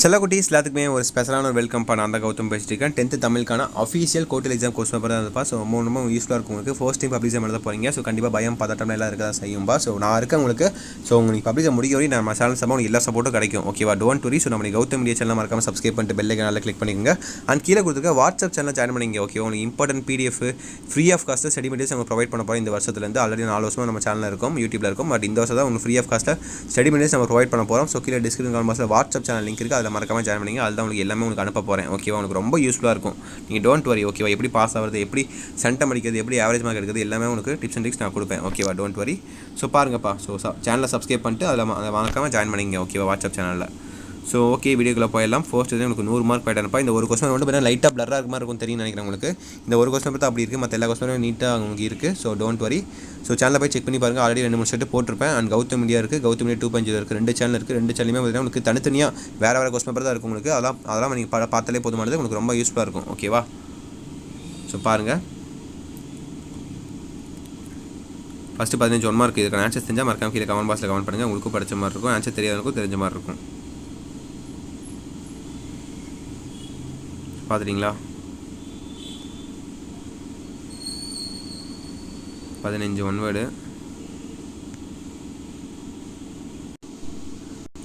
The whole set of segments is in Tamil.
செல்லக்குட்டீஸ் எல்லாத்துக்குமே ஒரு ஸ்பெஷலான ஒரு வெல்கம் பண்ண அந்த கௌதம் பேசிட்டுருக்கேன். 10th தமிழுக்கான official quarterly exam course paper தான் இருப்பா. ஸோ ரொம்ப யூஸ்ஃபுல்லாக இருக்கும் உங்களுக்கு. ஃபர்ஸ்ட் டைம் பப்ளிஷ் எழுத போகிறீங்க. ஸோ கண்டிப்பாக பயம் பதட்டம் எல்லாம் இருக்க தான் செய்யும்பா. ஸோ நான் இருக்கேன் உங்களுக்கு. ஸோ உங்களுக்கு பப்ளிஷ் முடிக்க வரைக்கும் நம்ம சேனல் சம்பவம் உங்களுக்கு எல்லா சப்போர்ட்டும் கிடைக்கும். ஓகேவா, டோன்ட் வரி. ஸோ நம்ம கௌதம் மீடியா சேனல் மறக்காம சப்ஸ்கிரைப் பண்ணிட்டு பெல் ஐகான் கிளிக் பண்ணிக்கோங்க. அண்ட் கீழே கொடுத்துருக்க வாட்ஸ்அப் சேனல் ஜாயின் பண்ணிங்க. ஓகே, உங்களுக்கு important PDF free of cost study materials நம்ம ப்ரொவைட் பண்ண போகிறோம். இந்த வருஷத்துலேருந்து ஆல்ரெடி 4 வருஷமாக நம்ம சேனலில் இருக்கும், யூடியூப்ல இருக்கும். பட் இந்த வருஷம் தான் உங்களுக்கு ஃப்ரீ ஆஃப் காஸ்ட்டில் ஸ்டடி மெட்டீரியல்ஸ் நம்ம ப்ரொவைட் பண்ண போகிறோம். ஸோ கீழே டிஸ்கிரிப்ஷன் பாக்ஸில் வாட்ஸ்அப் சேனல் லிங்க் இருக்குது, அதில் மறக்காம ஜாயின் பண்ணிங்க. அதுதான் உங்களுக்கு எல்லாமே உங்களுக்கு அனுப்ப போகிறேன். ஓகேவா, உங்களுக்கு ரொம்ப யூஸ்ஃபுல்லாக இருக்கும். நீங்கள் டோன்ட் வரி. ஓகேவா, எப்படி பாஸ் ஆகிறது, எப்படி சென்டம் அடிக்கிறது, எப்படி ஆவரேஜ் மார்க் எடுக்கிறது எல்லாமே உங்களுக்கு டிப்ஸ் அண்ட் ட்ரிக்ஸ் நான் கொடுப்பேன். ஓகேவா, டோன்ட் வரி. ஸோ பாருங்கப்பா. ஸோ சேனலை சப்ஸ்கிரைப் பண்ணிட்டு அதில் மறக்காம ஜாயின் பண்ணிங்க. ஓகேவா, வாட்ஸ்அப் சேனலில். ஸோ ஓகே, வீடியோக்குள்ளே போயிடலாம். ஃபர்ஸ்ட் வந்து உங்களுக்கு 100 மார்க் போய்ட்டானப்பா. இந்த ஒரு கொஸ்டின் வந்து பார்த்தீங்கன்னா லைட்டாக பிளராக இருக்க மாதிரி இருக்கும், தெரியும் நினைக்கிறேன் உங்களுக்கு. இந்த ஒரு கொஸ்டின் பார்த்தா அப்படி இருக்குது, மற்ற எல்லா கொஸ்டினும் நீட்டாக உங்களுக்கு இருக்குது. So don't worry. ஸோ சேனலில் போய் செக் பண்ணி பாருங்கள். ஆல்ரெடி 2-3 செட்டு போட்டிருப்பேன். அண்ட் கௌதம் மீடியா இருக்குது, கௌதம் மீடியா 2.0 இருக்குது. 2 சேனல் இருக்குது. 2 சேனலுமே பார்த்தீங்கன்னா உங்களுக்கு தனித்தனியாக வேறு கொஸ்டின் பேப்பர் தான் இருக்கும் உங்களுக்கு. அதெல்லாம் நீங்கள் பார்த்தாலே போதுமானது, உங்களுக்கு ரொம்ப யூஸ்ஃபுல்லாக இருக்கும். ஓகேவா, ஸோ பாருங்கள். First 15 1 mark. இதுக்கான ஆன்சர் தெரிஞ்சால் மறக்காம கீழே கமெண்ட் பாக்ஸில் கமெண்ட் பண்ணுங்கள். உங்களுக்கும் படித்த மாதிரி இருக்கும், ஆன்சர் தெரியாதவங்களுக்கும் தெரிஞ்ச மாதிரி இருக்கும். பார்த்துட்டிங்களா? 15 1 வேர்டு.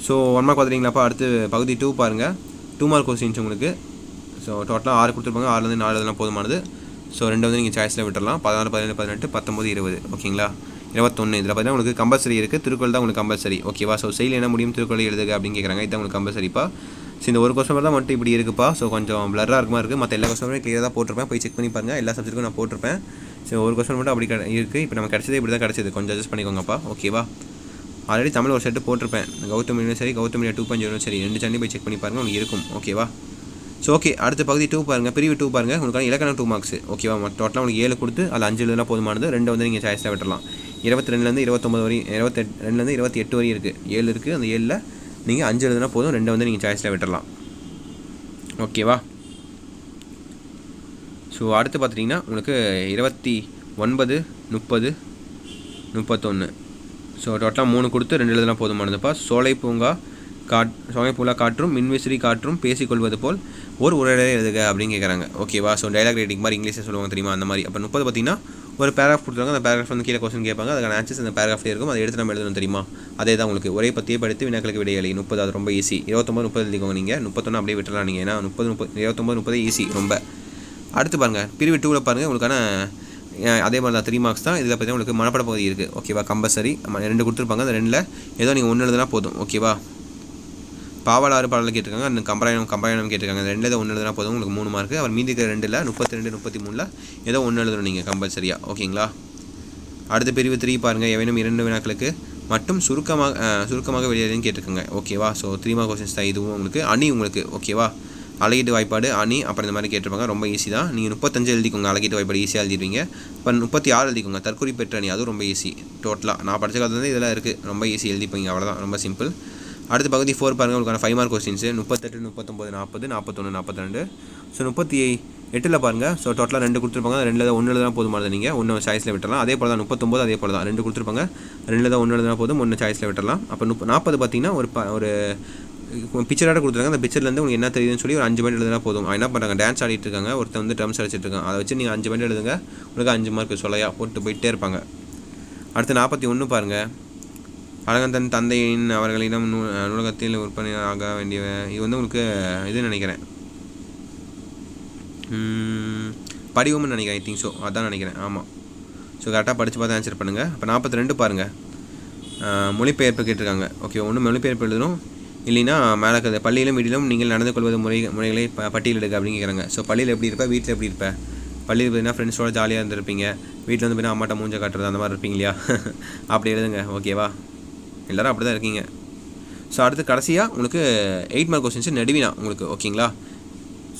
ஸோ 1 மார்க் பார்த்துட்டிங்களாப்பா. அடுத்து பகுதி 2 பாருங்கள். 2 மார்க் கொஸ்டின்ஸ் உங்களுக்கு. ஸோ டோட்டலாக 6 கொடுத்துருப்பாங்க. 6லேருந்து 4 எழுதுனா போதுமானது. ஸோ 2 வந்து நீங்கள் சாய்ஸில் விட்டுடலாம். 16 17 18 19 20. ஓகேங்களா, 21. இதில் பார்த்தீங்கன்னா உங்களுக்கு கம்பல்சரி இருக்குது. திருக்குறள் தான் உங்களுக்கு கம்பல்சரி. ஓகேவா, ஸோ செயல் என்ன முடியும் திருக்குறள் எழுதுக அப்படின்னு கேட்குறாங்க. இதுதான் உங்களுக்கு கம்பல்சரிப்பா. ஸோ இந்த ஒரு கொஸ்டின் தான் மட்டும் இப்படி இருக்குப்பா. ஸோ கொஞ்சம் பிளராக இருக்க மாதிரி இருக்குது. மற்ற எல்லா கொஸ்டினுமே கிளியராக தான் போட்டிருப்பேன், போய் செக் பண்ணி பாருங்கள். எல்லா சப்ஜெக்ட்டுக்கும் நான் போட்டிருப்பேன். ஸோ ஒரு கொஸ்டின் மட்டும் அப்படி இருக்குது. இப்போ நம்ம கிடச்சது இப்படி தான் கிடச்சிது, கொஞ்சம் அட்ஜஸ்ட் பண்ணிக்கோங்கப்பா. ஓகேவா, ஆல்ரெடி தமிழ் ஒரு செட்டு போட்டிருப்பேன். கௌதம் மீடியா சரி, கௌதம் மீடியா 2.0 சரி, 2 சேனலையும் போய் செக் பண்ணி பாருங்கள், உங்களுக்கு இருக்கும். ஓகேவா, ஸோ ஓகே. அடுத்த பகுதி 2 பாருங்கள். பிரிவு 2 பாருங்கள். உங்களுக்கான இலக்கணம் 2 மார்க்ஸ். ஓகேவா, டோட்டலாக உங்களுக்கு 7 கொடுத்து அதில் 5 எழுதுனா போதுமானது. 2 வந்து நீங்கள் சாய்ஸில் விட்டுறலாம். 22லேருந்து 29 வரை, 22லேருந்து 28 வரை இருக்குது. 7 இருக்குது. அந்த 7ல் நீங்கள் 5 எழுதுனா போதும். 2 வந்து நீங்கள் சாய்ஸில் விட்டுறலாம். ஓகேவா, ஸோ அடுத்து பார்த்துட்டிங்கன்னா உங்களுக்கு 29 30 31. ஸோ டோட்டலாக 3 கொடுத்து 2 எழுதுனா போதுமானதுப்பா. சோலை பூங்கா காற்றும் மின்விசிறி காற்றும் பேசிக்கொள்வது போல் ஒரு உரையாடலை எழுதுக அப்படின்னு கேட்குறாங்க. ஓகேவா, ஸோ டைலாக் ரைட்டிங் மாதிரி இங்கிலீஷில் சொல்லுவாங்க தெரியுமா, அந்த மாதிரி. அப்போ 30 பார்த்தீங்கன்னா ஒரு பேராகிராஃப் கொடுத்துருவாங்க. அந்த பேராகிராஃப் வந்து கீழே கொஸ்டின் கேட்பாங்க. அதுக்கான ஆன்சர்ஸ் அந்த பேராகிராஃப்லேயே இருக்கும். அதை எடுத்து நம்ம எழுதணும் தெரியுமா. அதே தான் உங்களுக்கு. ஒரே பற்றியே படித்து வினாக்களுக்கு விடையளி. 30 அது ரொம்ப ஈஸி. 29 30 எழுதிக்கோங்க நீங்கள். 31 அப்படியே விட்டுலாம் நீங்கள். ஏன்னா 29 30 ஈஸி ரொம்ப. அடுத்து பாருங்கள், பிரிவு 2ல் பாருங்கள். உங்களுக்கான அதே மாதிரி தான் 3 மார்க்ஸ் தான். இதில் பார்த்தீங்கன்னா உங்களுக்கு மனப்பட பகுதி இருக்குது. ஓகேவா, கம்பல்சரி 2 கொடுத்துருப்பாங்க. அந்த 2ல் ஏதோ நீங்கள் 1 எழுதுனா போதும். ஓகேவா, பாவலாறு பாடல் கேட்டிருக்காங்க. அந்த கம்பராயணம் கேட்டிருக்காங்க. 2ல் ஏதோ 1 எழுதுனா போதும், உங்களுக்கு 3 மார்க். அவர் மீதி இருக்கிற 2ல் 32 33ல் ஏதோ 1 எழுதணும் நீங்கள் கம்பல்சரியாக. ஓகேங்களா, அடுத்த பிரிவு 3 பாருங்கள். ஏதேனும் 2 வினாக்களுக்கு மட்டும் சுருக்கமாக வெளியேறுன்னு கேட்டிருக்காங்க. ஓகேவா, ஸோ 3 மார்க் கொஸ்டின்ஸ் தான் இதுவும் உங்களுக்கு. அணி உங்களுக்கு. ஓகேவா, அழகீட்டு வாய்ப்பாடு அணி அப்புறம் இந்த மாதிரி கேட்டிருப்பாங்க. ரொம்ப ஈஸி தான். நீங்கள் 35 எழுதிக்கோங்க. அழகீட்டு வாய்ப்பாடு ஈஸியாக எழுதிடுவீங்க. இப்போ 36 எழுதிக்கோங்க. தற்கொலை பெற்ற அணி, அதுவும் ரொம்ப ஈஸி. டோட்டலாக நான் படித்த காலத்துல இதெல்லாம் இருக்குது. ரொம்ப ஈஸி எழுதிப்பீங்க. அவ்வளோதான், ரொம்ப சிம்பிள். அடுத்த பகுதி 4 பாருங்கள். உங்களுக்கான 5 மார்க் கொஸ்டின்ஸு 38 39 40 41 42. ஸோ 38ல் பாருங்கள். ஸோ டோட்டலாக 2 கொடுத்துருப்பாங்க. 2ல் தான் 1 எழுதுனா போதுமானது. நீங்கள் 1 சாய்ஸில் விட்டுறலாம். அதே போல் தான் 39 அதே போல் தான் 2 கொடுத்துருப்பாங்க. 2ல் தான் 1 எழுதுனா போதும், 1 சாய்ஸில் விட்டுறலாம். அப்போ 40 பார்த்தீங்கன்னா ஒரு பிக்சராக கொடுத்துருக்காங்க. அந்த பிக்சர்லேருந்து உங்களுக்கு என்ன தெரியுதுன்னு சொல்லி ஒரு 5 பாயிண்ட் எழுதுனா போதும். என்ன பண்ணுறாங்க, டான்ஸ் ஆடிட்டு இருக்காங்க. ஒருத்தர் வந்து ட்ரம்ஸ் அடிச்சிட்டு இருக்காங்க. அதை வச்சு நீங்கள் 5 பாயிண்ட் எழுதுங்க. உங்களுக்கு 5 மார்க் சொல்லையா போட்டு போயிட்டே இருப்பாங்க. அடுத்து 41 பாருங்கள். அழகன் தந்தையின் அவர்களிடம் நூலகத்தில் விற்பனை ஆக வேண்டிய, இது வந்து உங்களுக்கு இது நினைக்கிறேன் படிவம்னு நினைக்கிறேன். ஐ திங்க் ஸோ, அதான் நினைக்கிறேன். ஆமாம், ஸோ கரெக்டாக படித்து பார்த்து ஆன்சர் பண்ணுங்கள். இப்போ 42 பாருங்கள். மொழிபெயர்ப்பு கேட்டிருக்காங்க. ஓகே, ஒன்று மொழிபெயர்ப்பு எழுதணும், இல்லைன்னா மேலே இருக்கிற பள்ளியிலும் வீட்டிலும் நீங்கள் நடந்து கொள்வது முறைகளை பட்டியலிடுங்க அப்படின்னு கேட்குறாங்க. ஸோ பள்ளியில் எப்படி இருப்பேன், வீட்டில் எப்படி இருப்பேன். பள்ளியில் பார்த்தீங்கன்னா ஃப்ரெண்ட்ஸோட ஜாலியாக இருந்திருப்பீங்க. வீட்டில் வந்து பார்த்தீங்கன்னா அம்மாட்ட மூஞ்ச காட்டுறது அந்த மாதிரி இருப்பீங்க இல்லையா. அப்படி எழுதுங்க. ஓகேவா, எல்லோரும் அப்படி தான் இருக்கீங்க. ஸோ அடுத்து கடைசியாக உங்களுக்கு 8 மார்க் கொஸ்டின்ஸ் நடுவினா உங்களுக்கு. ஓகேங்களா,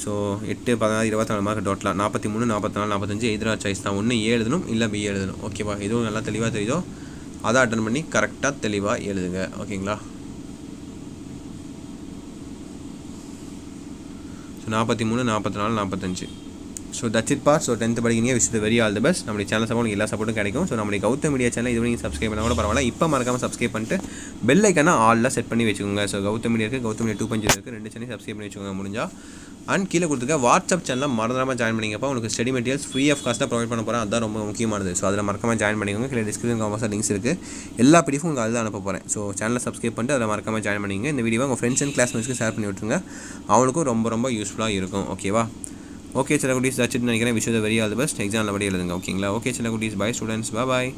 ஸோ 8 16 24 மார்க் டோட்டலாக 43 44 45 எதிராக சாய்ஸ் தான். ஒன்று ஏ எழுதணும், இல்லை பி எழுதணும். ஓகேவா, எதுவும் நல்லா தெளிவாக தெரியுதோ அதை அட்டன் பண்ணி கரெக்டாக தெளிவாக எழுதுங்க. ஓகேங்களா, so 43 44 45 so that's it part. So 10th படிக்கிறீங்க, wish very all the best. நம்மளுடைய சேனல் சப்போர்ட் எல்லா சப்போர்ட்டும் கிடைக்கும். ஸோ நம்மளுடைய கௌதம் மீடியா சேனல் இது நீங்கள் சப்ஸ்கிரைப் பண்ணால் கூட பரவாயில்ல. இப்போ மறக்காமல் சப்ஸ்கிரைப் பண்ணிட்டு பெல் ஐக்கான ஆலில் செட் பண்ணி வச்சுக்கோங்க. ஸோ கௌதம் மீடியா இருக்குது, கௌதம் மீடியா 2.0 இருக்குது, 2 சேனல் சப்ஸ்கிரைப் பண்ணி வச்சுக்கோங்க முடிஞ்சா. அண்ட் கீழே கொடுத்துருக்க வாட்ஸ்அப் சேனலில் மறந்துடாமல் ஜாயின் பண்ணிங்கப்பா. உங்களுக்கு ஸ்டடி மெட்டீரியல்ஸ் ஃப்ரீ ஆஃப் காஸ்ட்டாக ப்ரொவைட் பண்ண போகிறேன். அதுதான் ரொம்ப முக்கியமானது. ஸோ அதில் மறக்காமல் ஜாயின் பண்ணிக்கோங்க. கீழே டிஸ்கிரிப்ஷன் காமர்ஸாக லிங்க்ஸ் இருக்குது. எல்லா பிடிஎஃப் உங்களுக்கு அதில் அனுப்ப போகிறேன். ஸோ சேனலை சப்ஸ்கிரைப் பண்ணிட்டு அதில் மறக்காமல் ஜாயின் பண்ணிங்க. இந்த வீடியோ உங்கள் ஃப்ரெண்ட்ஸ் அண்ட் கிளாஸ்மேட்ஸ்க்கு ஷேர் பண்ணி விட்டுருங்க. அவங்களுக்கும் ரொம்ப யூஸ்ஃபுல்லாக இருக்கும். ஓகேவா? ஓகே சில குட்டீஸ், தட்ஸ் இட் நினைக்கிறேன். Wish very all the best. Exam நல்லபடியாக எழுதுங்க. ஓகேங்களா? ஓகே சில குட்டீஸ், பை ஸ்டூடெண்ட்ஸ், பாய்.